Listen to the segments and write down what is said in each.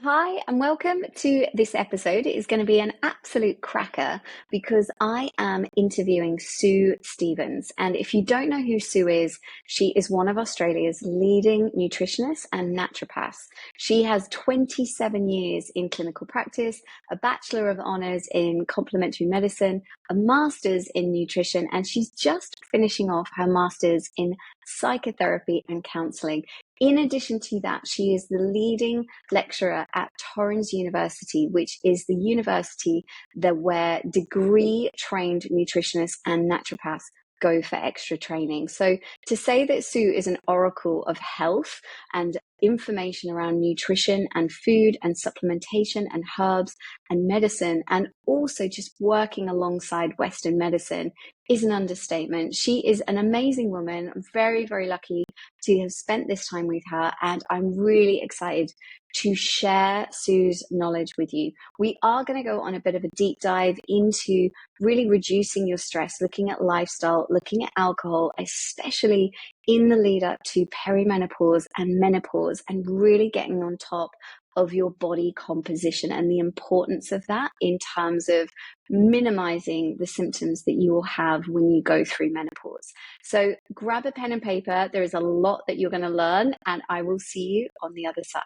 Hi, and welcome to this episode. It is going to be an absolute cracker because I am interviewing Sue Stevens. And if you don't know who Sue is, she is one of Australia's leading nutritionists and naturopaths. She has 27 years in clinical practice, a Bachelor of Honours in complementary medicine, a Master's in nutrition, and she's just finishing off her Master's in psychotherapy and counselling. In addition to that, she is the leading lecturer at Torrens University, which is the university where degree-trained nutritionists and naturopaths go for extra training. So to say that Sue is an oracle of health and information around nutrition and food and supplementation and herbs and medicine, and also just working alongside Western medicine, is an understatement. She is an amazing woman. I'm very, very lucky to have spent this time with her, and I'm really excited to share Sue's knowledge with you. We are going to go on a bit of a deep dive into really reducing your stress, looking at lifestyle, looking at alcohol, especially in the lead up to perimenopause and menopause, and really getting on top of your body composition and the importance of that in terms of minimizing the symptoms that you will have when you go through menopause. So grab a pen and paper. There is a lot that you're going to learn, and I will see you on the other side.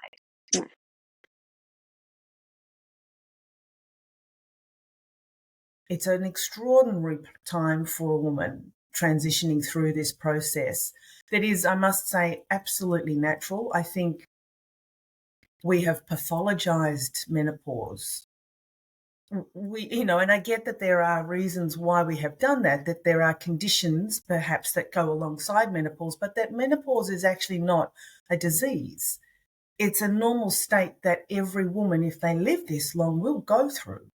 It's an extraordinary time for a woman transitioning through this process that is, I must say, absolutely natural. I think we have pathologized menopause. And I get that there are reasons why we have done that there are conditions perhaps that go alongside menopause, but that menopause is actually not a disease. It's a normal state that every woman, if they live this long, will go through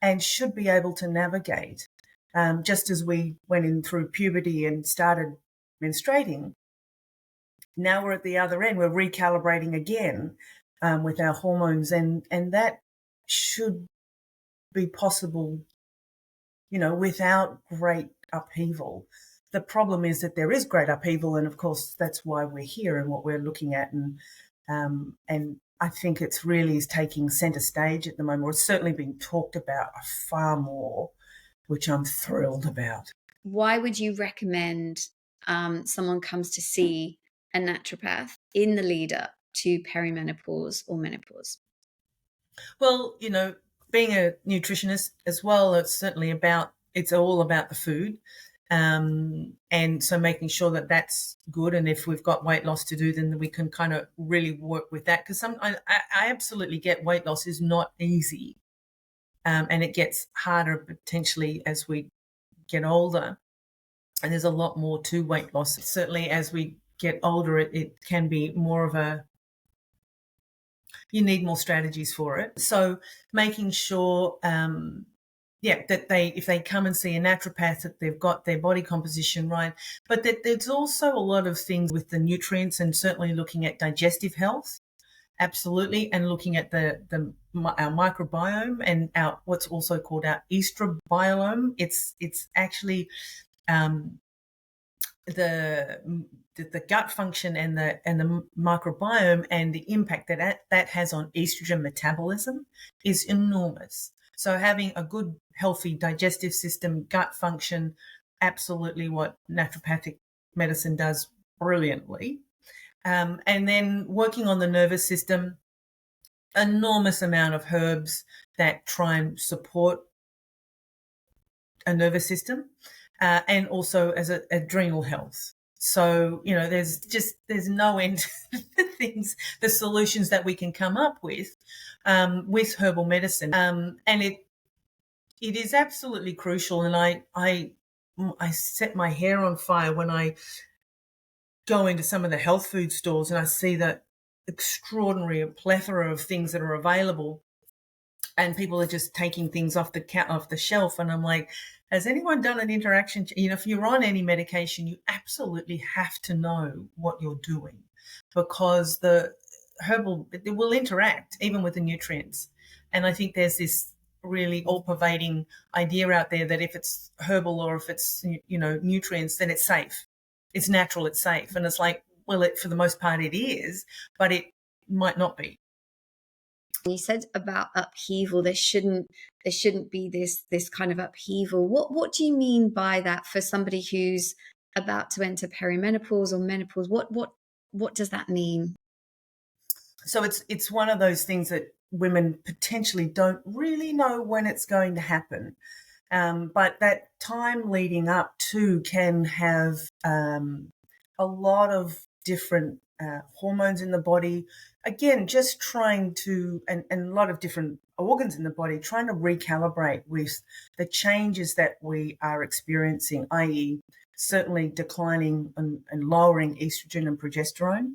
and should be able to navigate. Just as we went in through puberty and started menstruating, now we're at the other end. We're recalibrating again with our hormones, and that should be possible, without great upheaval. The problem is that there is great upheaval, and of course that's why we're here and what we're looking at, and I think it's really is taking centre stage at the moment, or it's certainly being talked about far more, which I'm thrilled about. Why would you recommend someone comes to see a naturopath in the lead up to perimenopause or menopause? Well, being a nutritionist as well, it's all about the food. And so making sure that that's good. And if we've got weight loss to do, then we can kind of really work with that. Because I absolutely get weight loss is not easy. And it gets harder potentially as we get older. And there's a lot more to weight loss. Certainly as we get older, it can be more of you need more strategies for it. So making sure, that if they come and see a naturopath, that they've got their body composition right, but that there's also a lot of things with the nutrients, and certainly looking at digestive health, absolutely, and looking at our microbiome and our what's also called our estrobiome. It's actually the gut function and the microbiome, and the impact that has on estrogen metabolism is enormous. So having a good, healthy digestive system, gut function, absolutely what naturopathic medicine does brilliantly. And then working on the nervous system, enormous amount of herbs that try and support a nervous system, and also as adrenal health. So, there's no end to the things, the solutions that we can come up with herbal medicine. And it is absolutely crucial. And I set my hair on fire when I go into some of the health food stores and I see the extraordinary plethora of things that are available, and people are just taking things off the shelf. And I'm like, has anyone done an interaction? If you're on any medication, you absolutely have to know what you're doing, because the herbal, it will interact even with the nutrients. And I think there's this really all-pervading idea out there that if it's herbal or if it's, nutrients, then it's safe. It's natural, it's safe. And it's like, well, for the most part it is, but it might not be. You said about upheaval. There shouldn't be this kind of upheaval. What do you mean by that for somebody who's about to enter perimenopause or menopause? What does that mean? So it's one of those things that women potentially don't really know when it's going to happen. But that time leading up to can have a lot of different hormones in the body. Again, just trying to, and a lot of different organs in the body, trying to recalibrate with the changes that we are experiencing, i.e., certainly declining and lowering estrogen and progesterone.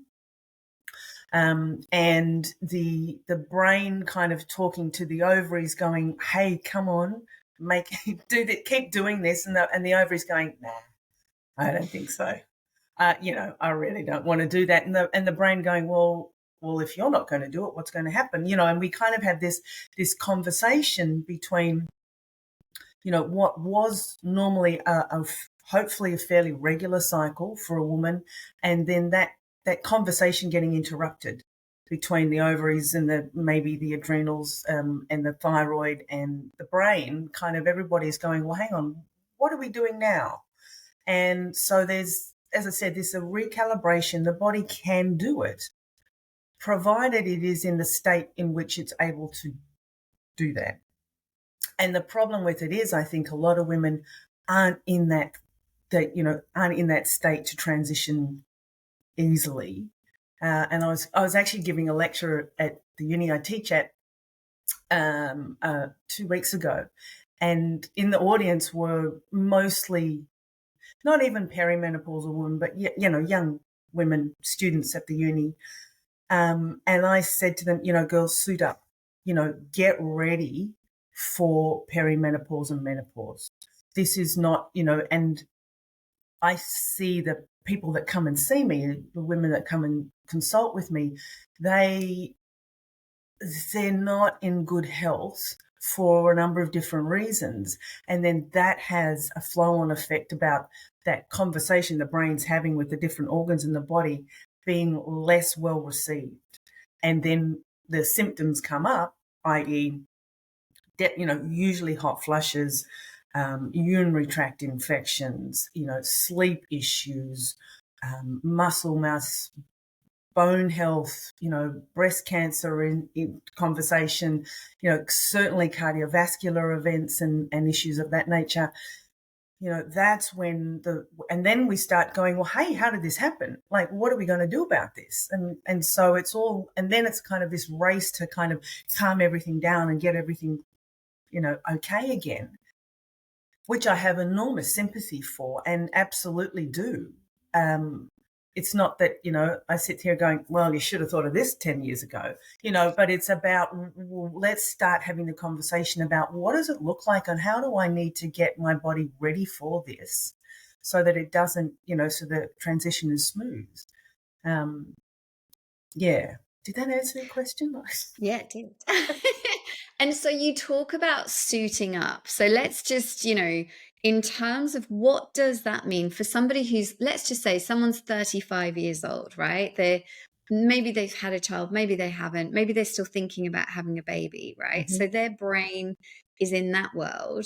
And the brain kind of talking to the ovaries, going, "Hey, come on, keep doing this," and the ovaries going, "Nah, I don't think so. I really don't want to do that." And the brain going, "Well, if you're not going to do it, what's going to happen?" And we kind of have this conversation between, what was normally hopefully a fairly regular cycle for a woman, and then that conversation getting interrupted between the ovaries and maybe the adrenals, and the thyroid and the brain. Kind of everybody's going, "Well, hang on, what are we doing now?" And so there's, as I said, there's a recalibration. The body can do it, provided it is in the state in which it's able to do that. And the problem with it is, I think a lot of women aren't in that state to transition easily. And I was actually giving a lecture at the uni I teach at 2 weeks ago, and in the audience were mostly not even perimenopausal women, but young women, students at the uni. And I said to them, girls, suit up, get ready for perimenopause and menopause. This is not, and I see the people that come and see me, the women that come and consult with me, they're not in good health for a number of different reasons. And then that has a flow-on effect about that conversation the brain's having with the different organs in the body being less well received. And then the symptoms come up, i.e., usually hot flushes, urinary tract infections, sleep issues, muscle mass, bone health, breast cancer in conversation, certainly cardiovascular events and issues of that nature. That's when and then we start going, well, hey, how did this happen? Like, what are we going to do about this? And so it's all, and then it's kind of this race to kind of calm everything down and get everything, okay again, which I have enormous sympathy for and absolutely do. It's not that, I sit here going, well, you should have thought of this 10 years ago, but it's about, well, let's start having the conversation about what does it look like and how do I need to get my body ready for this so that it doesn't, so the transition is smooth. Yeah. Did that answer your question? Yeah, it did. And so you talk about suiting up. So let's just, in terms of what does that mean for somebody who's, let's just say someone's 35 years old, right? Maybe they've had a child, maybe they haven't, maybe they're still thinking about having a baby, right? Mm-hmm. So their brain is in that world.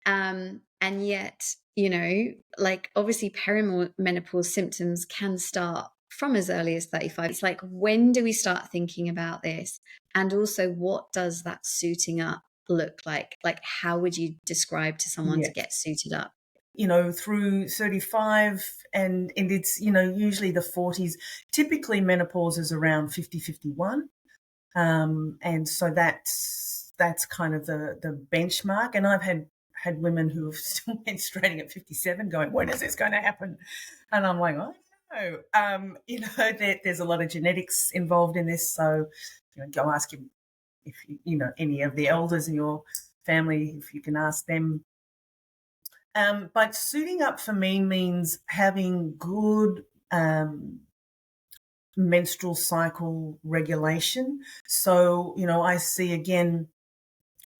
And yet, like obviously perimenopause symptoms can start from as early as 35. It's like, when do we start thinking about this? And also, what does that suiting up look like? Like, how would you describe to someone to get suited up? Through 35 and it's, usually the 40s. Typically menopause is around 50, 51. And so that's kind of the benchmark. And I've had women who have still menstruating at 57 going, when is this going to happen? And I'm like, I don't know. There's a lot of genetics involved in this. So, go ask him if any of the elders in your family, if you can ask them. But suiting up for me means having good menstrual cycle regulation. So, I see again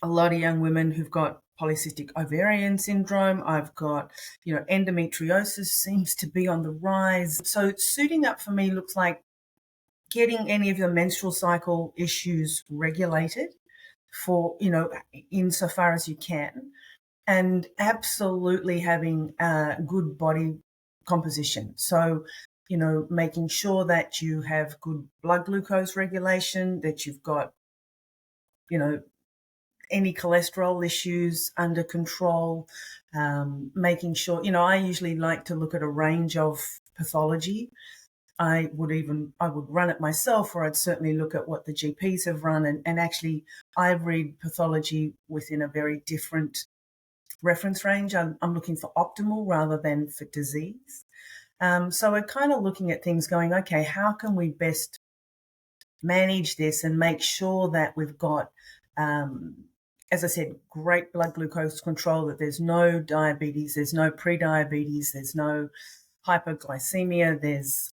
a lot of young women who've got polycystic ovarian syndrome. I've got, endometriosis seems to be on the rise. So suiting up for me looks like getting any of the menstrual cycle issues regulated for, insofar as you can, and absolutely having a good body composition. So, making sure that you have good blood glucose regulation, that you've got, any cholesterol issues under control, making sure, I usually like to look at a range of pathology. I would run it myself, or I'd certainly look at what the GPs have run. And actually, I read pathology within a very different reference range. I'm looking for optimal rather than for disease. So we're kind of looking at things going, okay, how can we best manage this and make sure that we've got, as I said, great blood glucose control, that there's no diabetes, there's no pre-diabetes, there's no hypoglycemia, there's,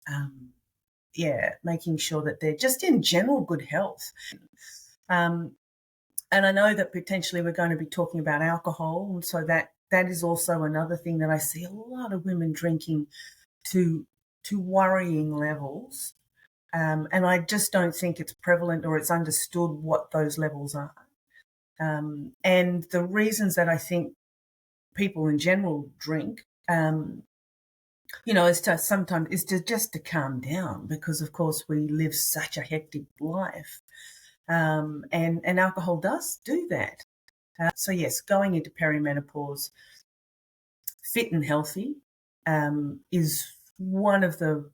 making sure that they're just in general good health. And I know that potentially we're going to be talking about alcohol, and so that is also another thing that I see a lot of women drinking to worrying levels. And I just don't think it's prevalent or it's understood what those levels are. And the reasons that I think people in general drink, is to calm down, because of course we live such a hectic life. And alcohol does do that. So yes, going into perimenopause fit and healthy is one of the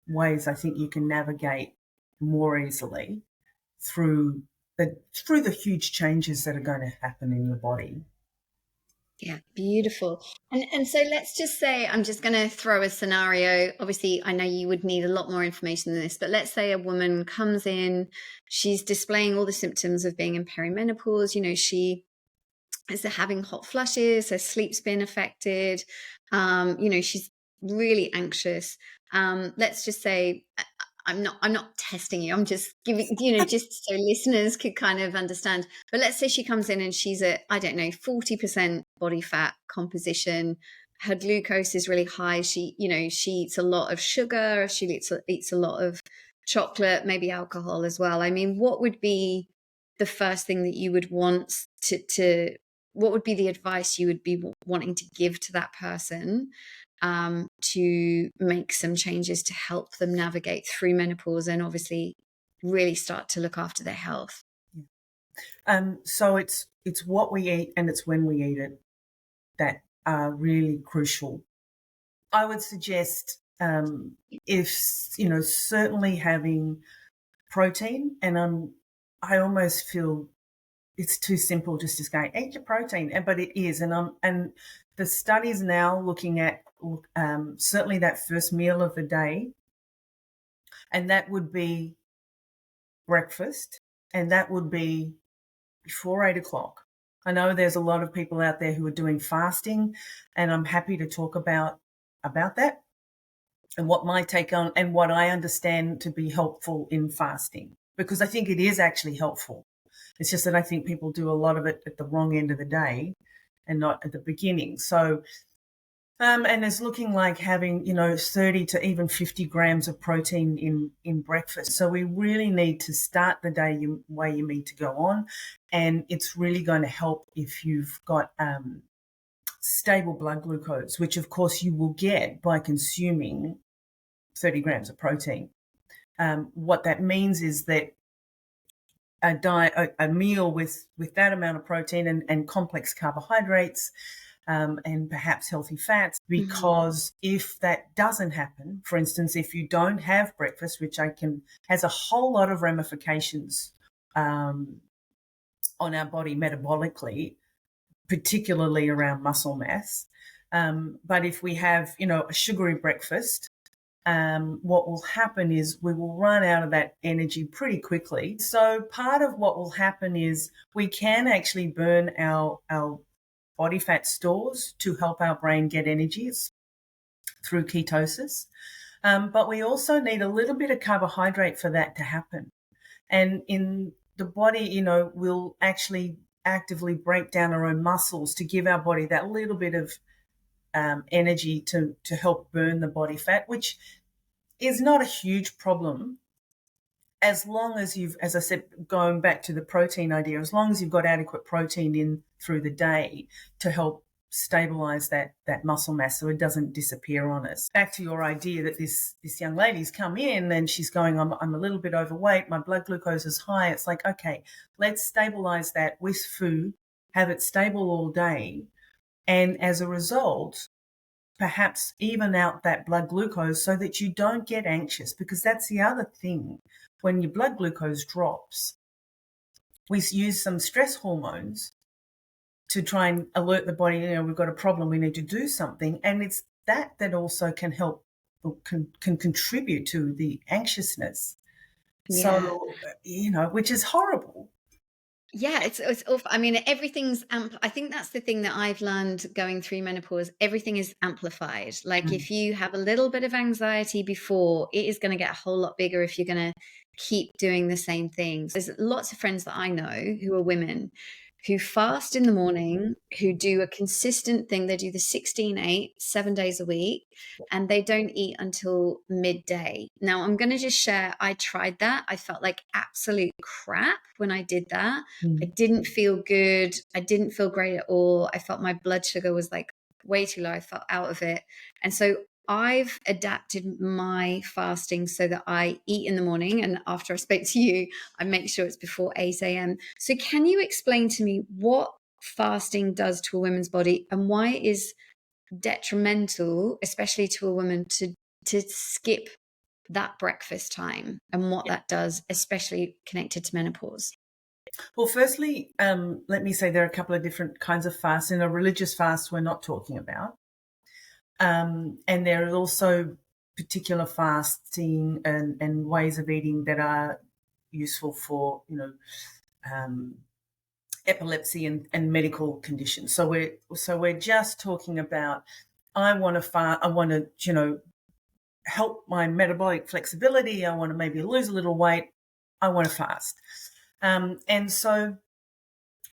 ways I think you can navigate more easily through the huge changes that are going to happen in your body. Yeah, beautiful. And so let's just say, I'm just going to throw a scenario. Obviously, I know you would need a lot more information than this, but let's say a woman comes in, she's displaying all the symptoms of being in perimenopause. She is having hot flushes, her sleep's been affected. She's really anxious. Let's just say, I'm not testing you. I'm just giving, just so listeners could kind of understand. But let's say she comes in and she's at, I don't know, 40% body fat composition. Her glucose is really high. She eats a lot of sugar. She eats a lot of chocolate, maybe alcohol as well. I mean, what would be the first thing that you would want what would be the advice you would be wanting to give to that person to make some changes to help them navigate through menopause and obviously really start to look after their health? So it's what we eat and it's when we eat it that are really crucial. I would suggest if certainly having protein, and I almost feel it's too simple just to say eat your protein, but it is, and the studies now looking at certainly that first meal of the day, and that would be breakfast, and that would be before 8 o'clock. I know there's a lot of people out there who are doing fasting, and I'm happy to talk about that and what my take on and what I understand to be helpful in fasting, because I think it is actually helpful. It's just that I think people do a lot of it at the wrong end of the day and not at the beginning. So, and it's looking like having, 30 to even 50 grams of protein in breakfast. So we really need to start the day way you need to go on. And it's really going to help if you've got stable blood glucose, which of course you will get by consuming 30 grams of protein. What that means is that a meal with that amount of protein and complex carbohydrates and perhaps healthy fats, because if that doesn't happen, for instance, if you don't have breakfast, which has a whole lot of ramifications on our body metabolically, particularly around muscle mass. But if we have, a sugary breakfast, what will happen is we will run out of that energy pretty quickly. So part of what will happen is we can actually burn our body fat stores to help our brain get energy through ketosis. But we also need a little bit of carbohydrate for that to happen. And in the body, we'll actually actively break down our own muscles to give our body that little bit of energy to help burn the body fat, which is not a huge problem as long as you've, as I said, going back to the protein idea, as long as you've got adequate protein in through the day to help stabilize that muscle mass so it doesn't disappear on us. Back to your idea that this young lady's come in and she's going, I'm a little bit overweight, my blood glucose is high. It's like, okay, let's stabilize that with food, have it stable all day, and as a result, perhaps even out that blood glucose so that you don't get anxious, because that's the other thing. When your blood glucose drops, we use some stress hormones to try and alert the body, we've got a problem, we need to do something. And it's that also can help, or can contribute to the anxiousness. Yeah. So, which is horrible. Yeah, it's awful. I mean, everything's I think that's the thing that I've learned going through menopause. Everything is amplified. Like if you have a little bit of anxiety before, it is going to get a whole lot bigger if you're going to keep doing the same things. There's lots of friends that I know who are women who fast in the morning, who do a consistent thing. They do the 16-8, 7 days a week, and they don't eat until midday. Now, I'm going to just share, I tried that. I felt like absolute crap when I did that. I didn't feel good. I didn't feel great at all. I felt my blood sugar was like way too low. I felt out of it. And so I've adapted my fasting so that I eat in the morning, and after I spoke to you, I make sure it's before 8 a.m. So can you explain to me what fasting does to a woman's body and why it is detrimental, especially to a woman, to skip that breakfast time, and what that does, especially connected to menopause? Well, firstly, let me say there are a couple of different kinds of fasts. In a religious fast, we're not talking about. And there are also particular fasting and ways of eating that are useful for, epilepsy and medical conditions. So we're just talking about, I want to help my metabolic flexibility. I want to maybe lose a little weight. I want to fast. And so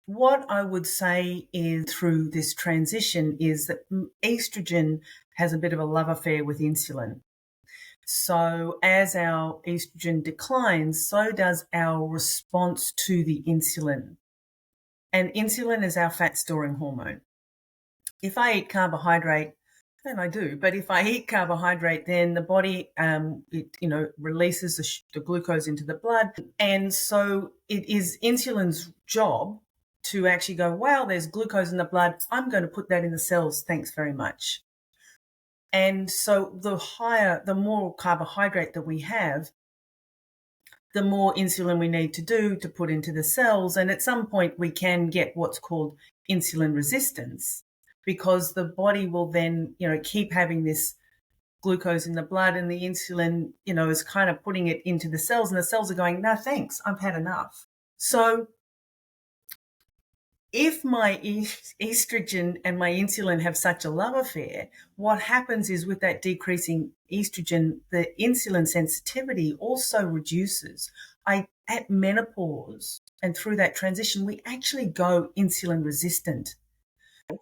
what I would say is through this transition is that estrogen has a bit of a love affair with insulin. So as our estrogen declines, so does our response to the insulin. And insulin is our fat storing hormone. If I eat carbohydrate, and I do, but if I eat carbohydrate, then the body, releases the glucose into the blood. And so it is insulin's job to actually go, wow, there's glucose in the blood. I'm going to put that in the cells. Thanks very much. And so the more carbohydrate that we have, the more insulin we need to do to put into the cells. And at some point we can get what's called insulin resistance, because the body will then, keep having this glucose in the blood, and the insulin, is kind of putting it into the cells, and the cells are going, no, thanks, I've had enough. So if my estrogen and my insulin have such a love affair, what happens is with that decreasing estrogen, the insulin sensitivity also reduces. At menopause and through that transition, we actually go insulin resistant.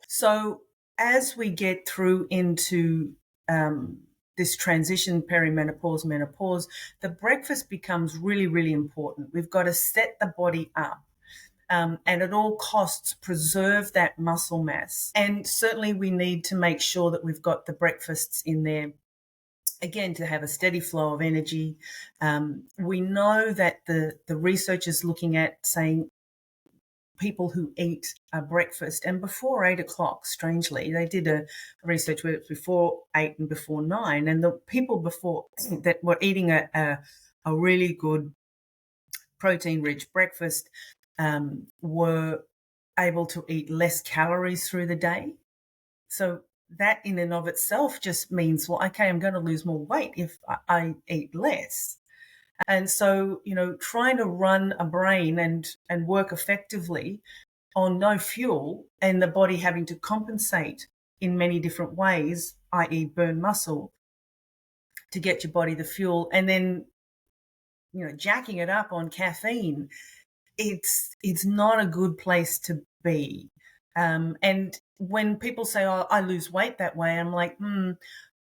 So as we get through into this transition, perimenopause, menopause, the breakfast becomes really, really important. We've got to set the body up. And at all costs, preserve that muscle mass. And certainly we need to make sure that we've got the breakfasts in there, again, to have a steady flow of energy. We know that the research is looking at saying people who eat a breakfast and before 8 o'clock, strangely, they did a research where it's before 8 and before 9, and the people before that were eating a really good protein-rich breakfast were able to eat less calories through the day. So that in and of itself just means, well, okay, I'm going to lose more weight if I eat less. And so, trying to run a brain and work effectively on no fuel, and the body having to compensate in many different ways, i.e. burn muscle to get your body the fuel, and then, jacking it up on caffeine, it's not a good place to be. And when people say, oh, I lose weight that way, I'm like,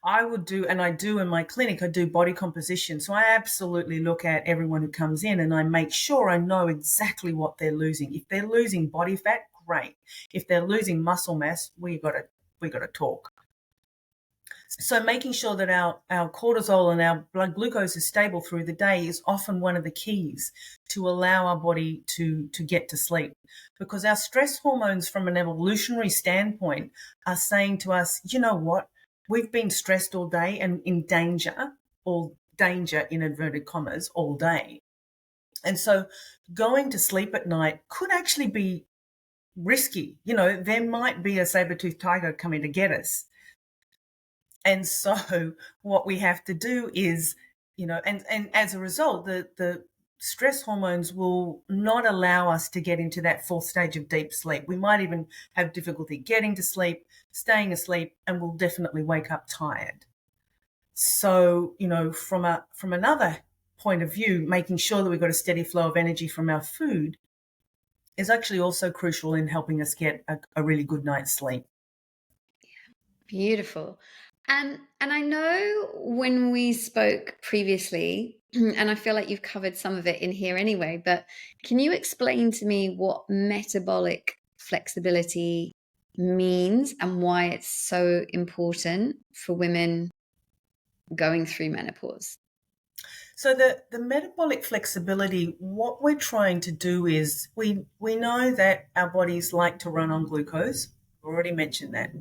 I would do, and I do in my clinic, I do body composition. So I absolutely look at everyone who comes in and I make sure I know exactly what they're losing. If they're losing body fat, great. If they're losing muscle mass, we got to talk. So making sure that our cortisol and our blood glucose is stable through the day is often one of the keys to allow our body to get to sleep. Because our stress hormones from an evolutionary standpoint are saying to us, you know what, we've been stressed all day and in danger, or danger in inverted commas, all day. And so going to sleep at night could actually be risky. You know, there might be a saber-toothed tiger coming to get us. And so what we have to do is, you know, and as a result, the stress hormones will not allow us to get into that fourth stage of deep sleep. We might even have difficulty getting to sleep, staying asleep, and we'll definitely wake up tired. So, you know, from another point of view, making sure that we've got a steady flow of energy from our food is actually also crucial in helping us get a really good night's sleep. Beautiful. And I know when we spoke previously, and I feel like you've covered some of it in here anyway, but can you explain to me what metabolic flexibility means and why it's so important for women going through menopause? So the metabolic flexibility, what we're trying to do is we know that our bodies like to run on glucose. Already mentioned that.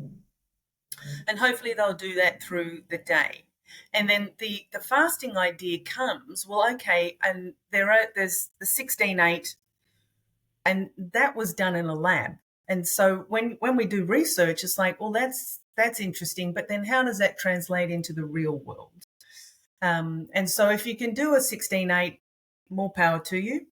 And hopefully they'll do that through the day. And then the fasting idea comes, well, okay, and there's the 16-8, and that was done in a lab. And so when we do research, it's like, well, that's interesting, but then how does that translate into the real world? And so if you can do a 16-8, more power to you.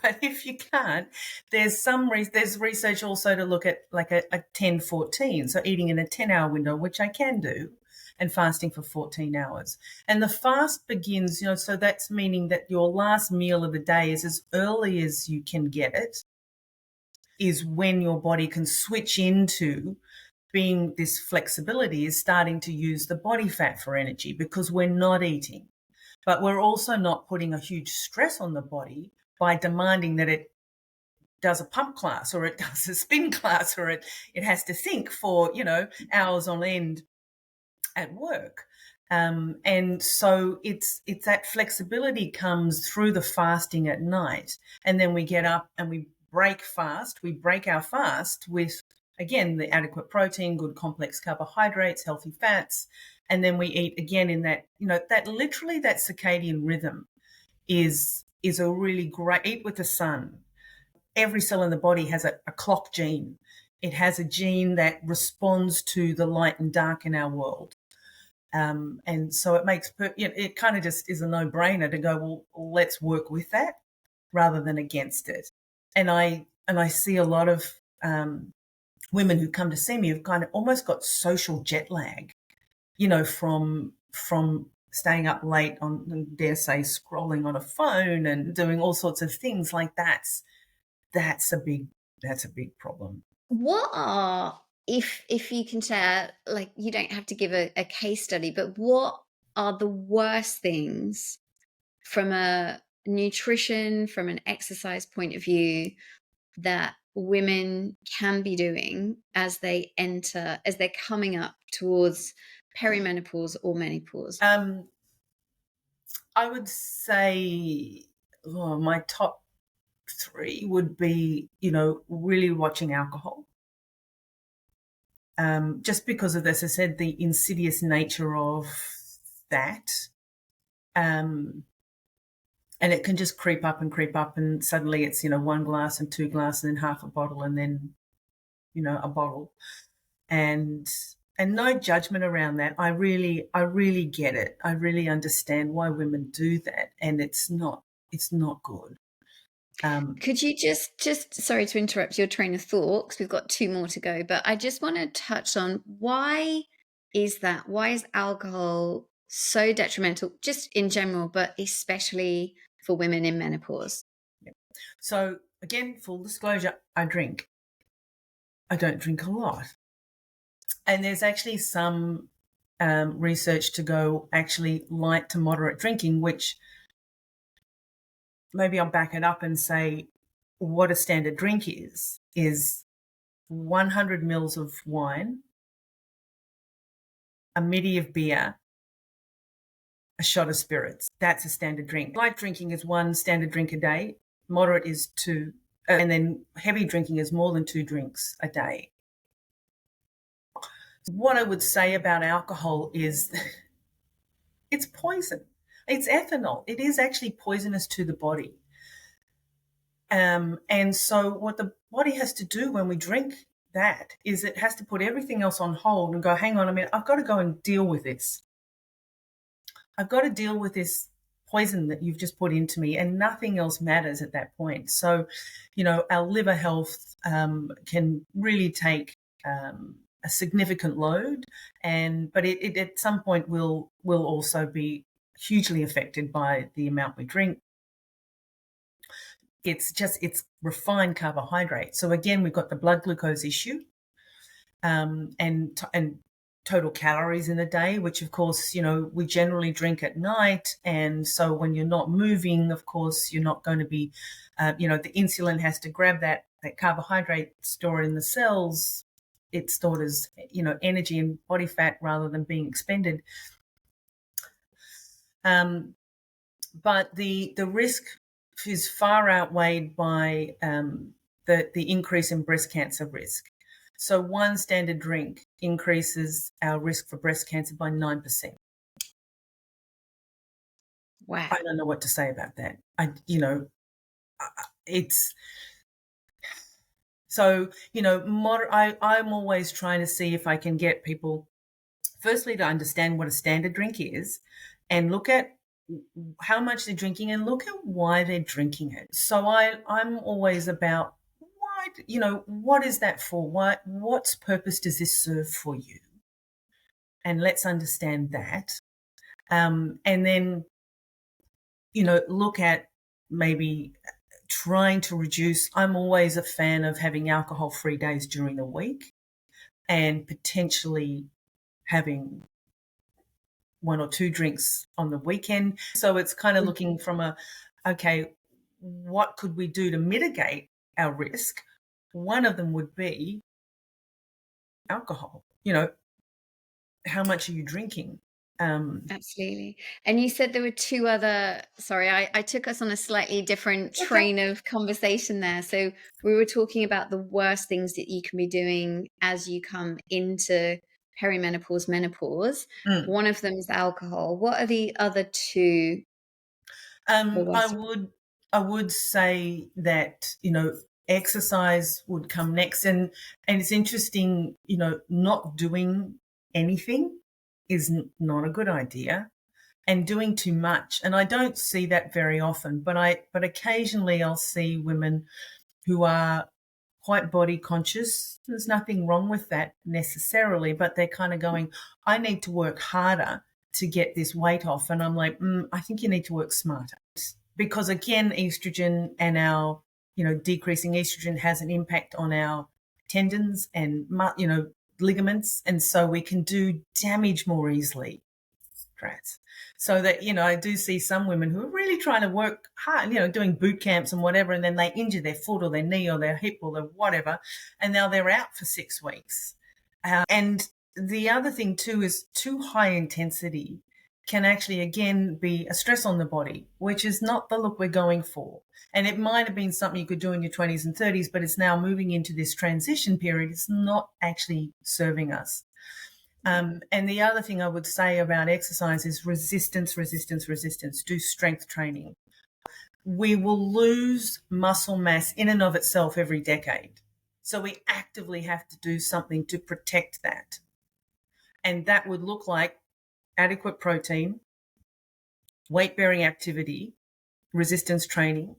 But if you can't, there's research also to look at like a 10-14, so eating in a 10-hour window, which I can do, and fasting for 14 hours. And the fast begins, you know, so that's meaning that your last meal of the day is as early as you can get it, is when your body can switch into being this flexibility, is starting to use the body fat for energy, because we're not eating. But we're also not putting a huge stress on the body by demanding that it does a pump class or it does a spin class or it has to think for, you know, hours on end at work. And so it's that flexibility comes through the fasting at night. And then we get up and we break fast. We break our fast with, again, the adequate protein, good complex carbohydrates, healthy fats. And then we eat again in that, you know, that literally that circadian rhythm is a really great, eat with the sun. Every cell in the body has a clock gene. It has a gene that responds to the light and dark in our world. And so it makes, it kind of just is a no-brainer to go, well, let's work with that rather than against it. And I see a lot of women who come to see me who've kind of almost got social jet lag, you know, from staying up late on, dare say, scrolling on a phone and doing all sorts of things like that. That's a big problem. What are, if you can share, like, you don't have to give a case study, but what are the worst things from a nutrition, from an exercise point of view, that women can be doing as they're coming up towards perimenopause or menopause? I would say my top 3 would be, you know, really watching alcohol. Just because of, as I said, the insidious nature of that. And it can just creep up, and suddenly it's, you know, 1 glass and 2 glasses and then half a bottle and then, you know, a bottle. And no judgment around that. I really get it. I really understand why women do that, and it's not good. Could you just sorry to interrupt your train of thought, because we've got 2 more to go, but I just want to touch on, why is that? Why is alcohol so detrimental, just in general, but especially for women in menopause? Yeah. So again, full disclosure, I drink. I don't drink a lot. And there's actually some research to go actually light to moderate drinking, which maybe I'll back it up and say what a standard drink is 100 mils of wine, a middy of beer, a shot of spirits. That's a standard drink. Light drinking is 1 standard drink a day, moderate is 2, and then heavy drinking is more than 2 drinks a day. What I would say about alcohol is it's poison. It's ethanol. It is actually poisonous to the body. And so what the body has to do when we drink that is it has to put everything else on hold and go, hang on a minute, I've got to go and deal with this. I've got to deal with this poison that you've just put into me, and nothing else matters at that point. So, our liver health can really take a significant load, but it at some point will also be hugely affected by the amount we drink. It's refined carbohydrate. So again, we've got the blood glucose issue, and total calories in a day, which of course, we generally drink at night. And so when you're not moving, of course, you're not going to be, the insulin has to grab that carbohydrate stored in the cells. It's stored as, energy and body fat rather than being expended. But the risk is far outweighed by the increase in breast cancer risk. So 1 standard drink increases our risk for breast cancer by 9%. Wow. I don't know what to say about that. It's so, I'm always trying to see if I can get people, firstly, to understand what a standard drink is and look at how much they're drinking and look at why they're drinking it. So I'm always about, what is that for? What's purpose does this serve for you? And let's understand that. And then, look at maybe trying to reduce. I'm always a fan of having alcohol-free days during the week and potentially having 1 or 2 drinks on the weekend. So it's kind of looking from what could we do to mitigate our risk? One of them would be alcohol. How much are you drinking? Absolutely. And you said there were 2 other, sorry, I took us on a slightly different train of conversation there. So we were talking about the worst things that you can be doing as you come into perimenopause, menopause. One of them is alcohol. What are the other 2? I would say that, exercise would come next. And it's interesting, not doing anything is not a good idea, and doing too much. And I don't see that very often, but occasionally I'll see women who are quite body conscious. There's nothing wrong with that necessarily, but they're kind of going, I need to work harder to get this weight off. And I'm like, I think you need to work smarter, because again, estrogen and our, decreasing estrogen has an impact on our tendons and, ligaments. And so we can do damage more easily. So that, I do see some women who are really trying to work hard, doing boot camps and whatever, and then they injure their foot or their knee or their hip or their whatever, and now they're out for 6 weeks. And the other thing too is too high intensity can actually, again, be a stress on the body, which is not the look we're going for. And it might have been something you could do in your 20s and 30s, but it's now moving into this transition period. It's not actually serving us. And the other thing I would say about exercise is resistance. Do strength training. We will lose muscle mass in and of itself every decade. So we actively have to do something to protect that. And that would look like adequate protein, weight-bearing activity, resistance training,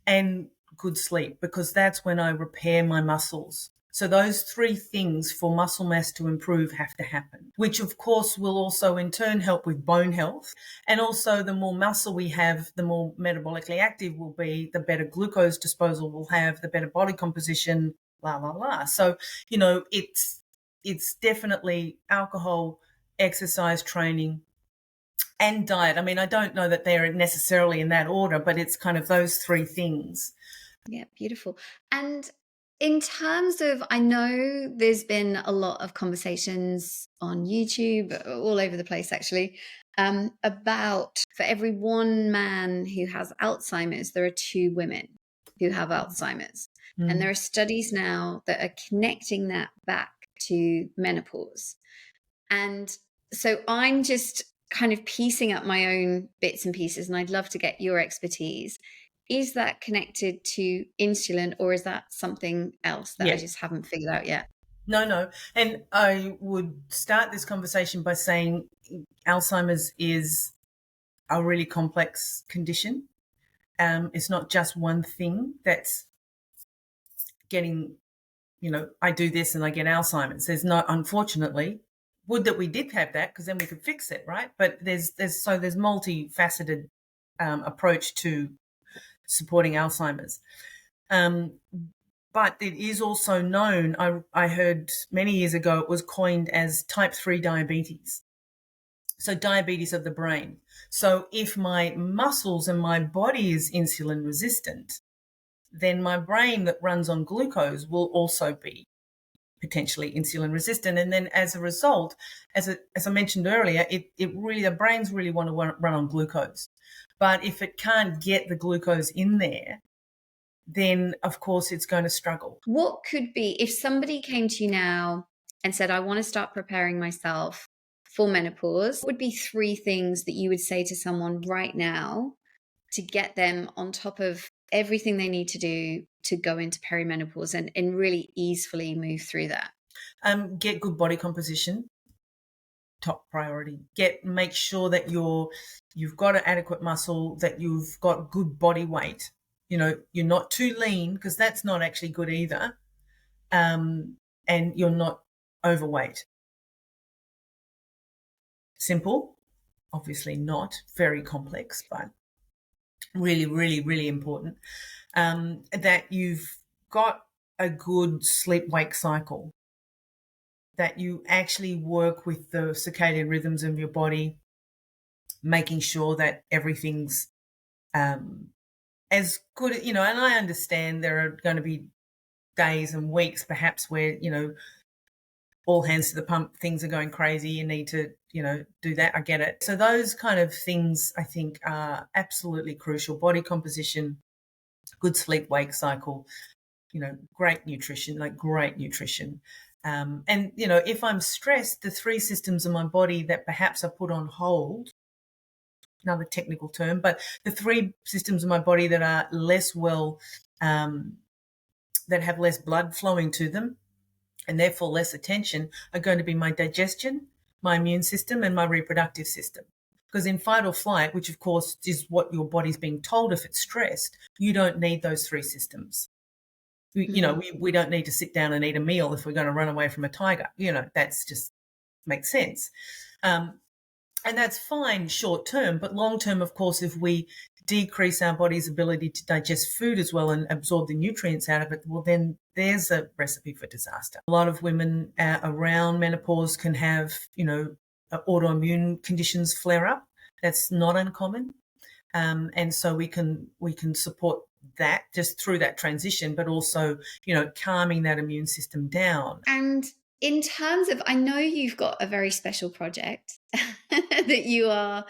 and good sleep, because that's when I repair my muscles. So those 3 things for muscle mass to improve have to happen, which of course will also in turn help with bone health. And also the more muscle we have, the more metabolically active we'll be, the better glucose disposal we'll have, the better body composition, blah, blah, blah. So, it's definitely alcohol exercise training, and diet. I mean, I don't know that they're necessarily in that order, but it's kind of those three things. Yeah, beautiful. And in terms of, I know there's been a lot of conversations on YouTube, all over the place actually, about for every one man who has Alzheimer's, there are two women who have Alzheimer's. And there are studies now that are connecting that back to menopause. And so I'm just kind of piecing up my own bits and pieces, and I'd love to get your expertise. Is that connected to insulin, or is that something else that I just haven't figured out yet? No. And I would start this conversation by saying Alzheimer's is a really complex condition. It's not just one thing that's getting, I do this and I get Alzheimer's. There's not, unfortunately, would that we did have that, because then we could fix it, right? But there's multifaceted approach to supporting Alzheimer's. But it is also known, I heard many years ago, it was coined as type 3 diabetes. So diabetes of the brain. So if my muscles and my body is insulin resistant, then my brain that runs on glucose will also be potentially insulin resistant. And then as a result, as I mentioned earlier, the brains really want to run on glucose. But if it can't get the glucose in there, then of course it's going to struggle. What could be, if somebody came to you now and said, I want to start preparing myself for menopause, what would be 3 things that you would say to someone right now to get them on top of everything they need to do to go into perimenopause and really easily move through that? Get good body composition, top priority. Make sure that you've got an adequate muscle, that you've got good body weight. You're not too lean, because that's not actually good either. And you're not overweight. Simple, obviously not very complex, but really, really, really important. That you've got a good sleep-wake cycle, that you actually work with the circadian rhythms of your body, making sure that everything's as good, and I understand there are going to be days and weeks perhaps where, all hands to the pump, things are going crazy, you need to, do that. I get it. So those kind of things I think are absolutely crucial. Body composition, good sleep-wake cycle, great nutrition. And, if I'm stressed, the 3 systems of my body that perhaps are put on hold, another technical term, but the 3 systems of my body that are less well, that have less blood flowing to them and therefore less attention, are going to be my digestion, my immune system, and my reproductive system. Because in fight or flight, which of course is what your body's being told if it's stressed, you don't need those 3 systems. We don't need to sit down and eat a meal if we're going to run away from a tiger. That's just makes sense. And that's fine short term, but long term, of course, if we decrease our body's ability to digest food as well and absorb the nutrients out of it, well, then there's a recipe for disaster. A lot of women around menopause can have, autoimmune conditions flare up. That's not uncommon. And so we can support that just through that transition, but also, calming that immune system down. And in terms of, I know you've got a very special project that you are,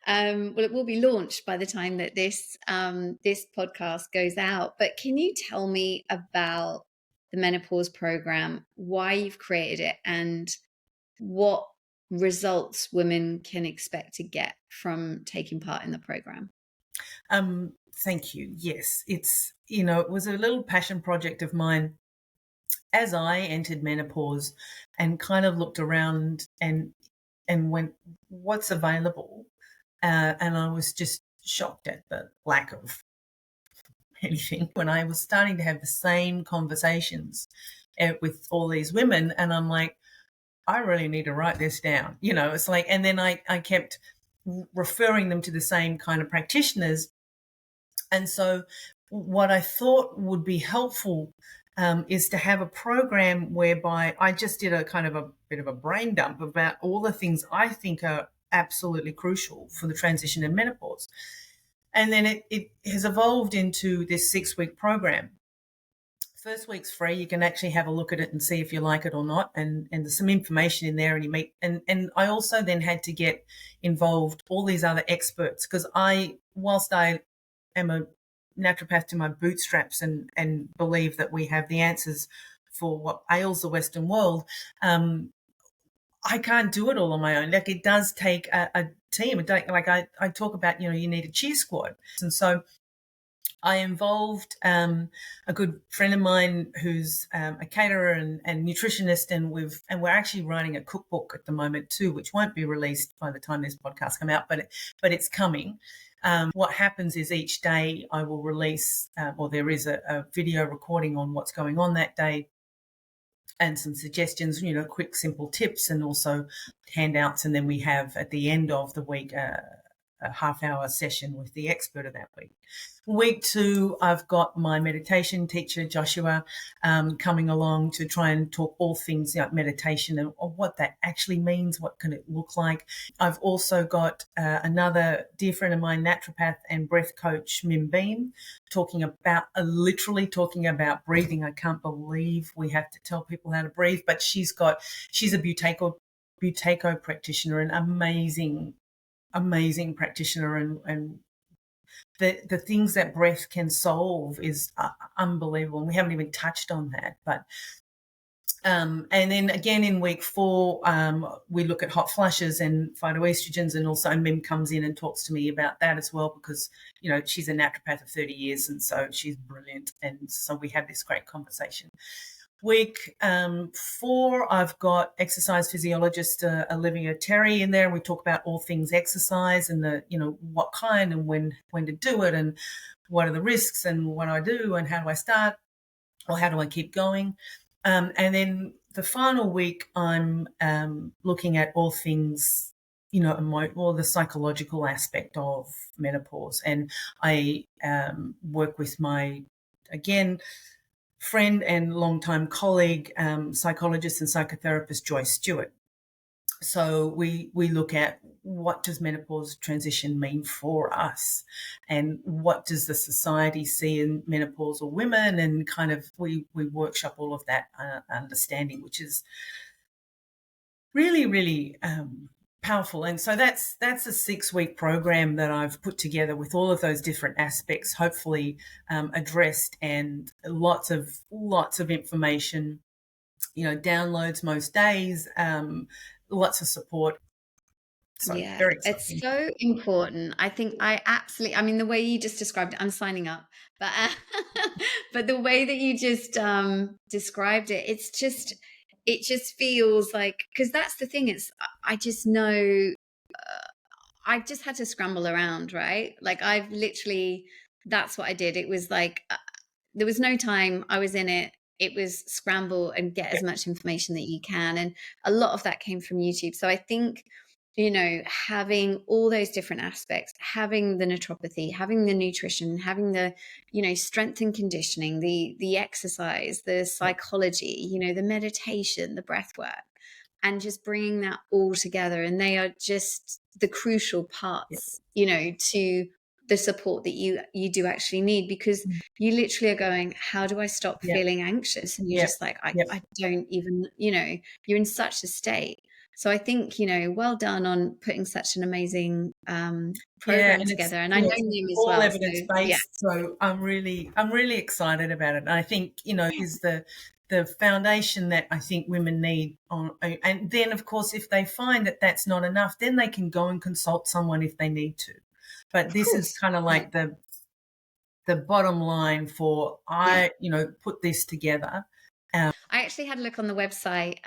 it will be launched by the time that this podcast goes out. But can you tell me about the Menopause Program, why you've created it, and what results women can expect to get from taking part in the program? Thank you. Yes, it's, it was a little passion project of mine as I entered menopause and kind of looked around and went, what's available? And I was just shocked at the lack of anything when I was starting to have the same conversations with all these women. And I'm like, I really need to write this down. It's like, and then I kept referring them to the same kind of practitioners. And so what I thought would be helpful is to have a program whereby I just did a kind of a bit of a brain dump about all the things I think are absolutely crucial for the transition in menopause. And then it has evolved into this 6-week program. First week's free. You can actually have a look at it and see if you like it or not. And there's some information in there, and you meet. And I also then had to get involved all these other experts, because whilst I am a naturopath to my bootstraps and believe that we have the answers for what ails the Western world, I can't do it all on my own. Like, it does take a team. Like I talk about, you need a cheer squad. And so I involved a good friend of mine who's a caterer and nutritionist, and we're actually writing a cookbook at the moment too, which won't be released by the time this podcast come out, but it's coming. What happens is each day I will release, or there is a video recording on what's going on that day, and some suggestions, quick, simple tips, and also handouts. And then we have at the end of the week a half-hour session with the expert of that week. Week 2, I've got my meditation teacher, Joshua, coming along to try and talk all things meditation and what that actually means, what can it look like. I've also got another dear friend of mine, naturopath and breath coach, Mim Beam, literally talking about breathing. I can't believe we have to tell people how to breathe, but she's a Buteyko practitioner, an amazing practitioner, and the things that breath can solve is unbelievable, and we haven't even touched on that. But and then again in week 4, we look at hot flushes and phytoestrogens, and also Mim comes in and talks to me about that as well, because she's a naturopath of 30 years, and so she's brilliant, and so we have this great conversation. Week 4, I've got exercise physiologist Olivia Terry in there, and we talk about all things exercise and what kind and when to do it, and what are the risks, and what do I do, and how do I start, or how do I keep going. And then the final week, I'm looking at all things, all the psychological aspect of menopause, and I work with my, again, friend and longtime colleague, psychologist and psychotherapist Joyce Stewart. So we look at what does menopause transition mean for us, and what does the society see in menopausal women, and kind of we workshop all of that understanding, which is really, really powerful. And so that's a 6-week program that I've put together with all of those different aspects, hopefully addressed, and lots of information, downloads most days, lots of support. So Yeah, very it's exciting. so important. I think I mean, the way you just described it, I'm signing up, but but the way that you just described it, it just feels like, because that's the thing. I just know I just had to scramble around, right? Like, that's what I did. It was like, there was no time. I was in it. It was scramble and get as much information that you can. And a lot of that came from YouTube. So I think, having all those different aspects, having the naturopathy, having the nutrition, having the, strength and conditioning, the exercise, the psychology, the meditation, the breath work, and just bringing that all together. And they are just the crucial parts, to the support that you do actually need, because you literally are going, how do I stop feeling anxious? And you're just like, I don't even, you're in such a state. So I think, well done on putting such an amazing program together. And I know Nim as all well. evidence-based. So I'm really excited about it. And I think, is the foundation that I think women need and then of course, if they find that that's not enough, then they can go and consult someone if they need to. But this is kind of like the bottom line for put this together. I actually had a look on the website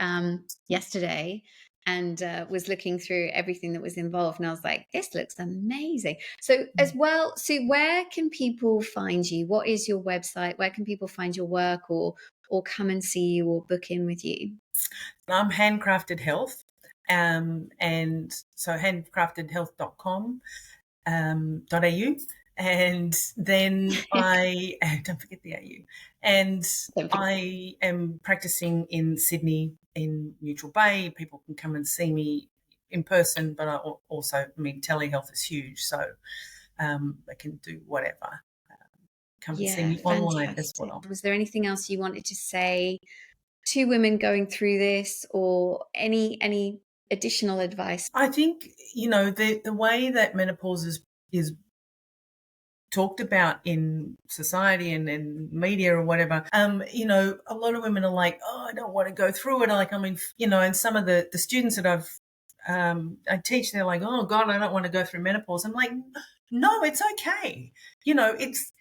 yesterday, and was looking through everything that was involved, and I was like, this looks amazing. So as well, Sue, where can people find you? What is your website? Where can people find your work, or come and see you, or book in with you? I'm Handcrafted Health, and so handcraftedhealth.com.au, And then I don't forget the AU. And I am practicing in Sydney in Neutral Bay. People can come and see me in person, but I also, I mean, telehealth is huge, so they can do whatever. Come and see me online as well. Was there anything else you wanted to say to women going through this, or any additional advice? I think, you know, the way that menopause is talked about in society and in media or whatever, you know, a lot of women are like, oh, I don't want to go through it. Like, I mean, you know, and some of the students that I teach, they're like, oh God, I don't want to go through menopause. I'm like, no, it's okay. You know, it's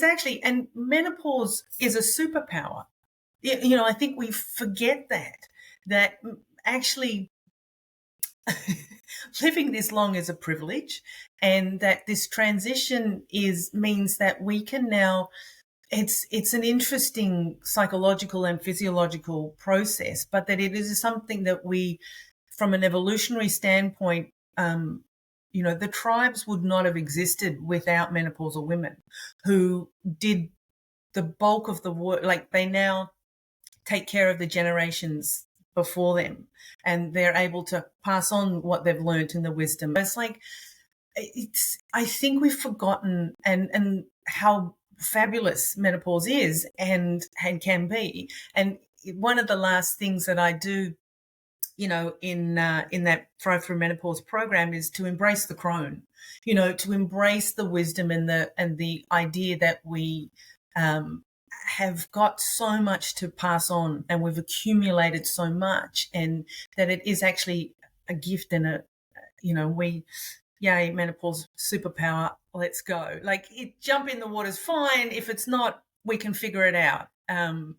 actually, and menopause is a superpower. You know, I think we forget that actually living this long is a privilege, and that this transition means that we can now, it's an interesting psychological and physiological process, but that it is something that we, from an evolutionary standpoint, you know, the tribes would not have existed without menopausal women who did the bulk of the work. Like, they now take care of the generations before them, and they're able to pass on what they've learned and the wisdom. It's like, I think we've forgotten and how fabulous menopause is and can be. And one of the last things that I do, you know, in that Thrive Through Menopause program is to embrace the crone, you know, to embrace the wisdom and the idea that we have got so much to pass on, and we've accumulated so much, and that it is actually a gift and you know, yay, menopause, superpower, let's go. Like, jump in the water's fine. If it's not, we can figure it out. Don't,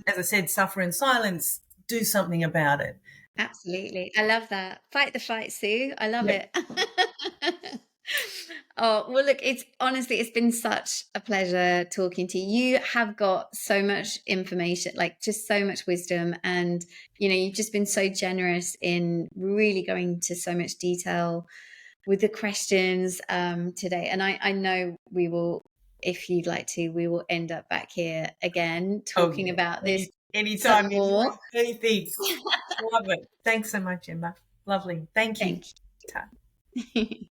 as I said, suffer in silence. Do something about it. Absolutely. I love that. Fight the fight, Sue. I love it. Oh, well, look, it's been such a pleasure talking to you. You have got so much information, like just so much wisdom. And, you know, you've just been so generous in really going into so much detail with the questions today. And I know we will, if you'd like to, we will end up back here again talking about this. Anytime, more. anything. Love it. Thanks so much, Emma. Lovely. Thank you. Thank you.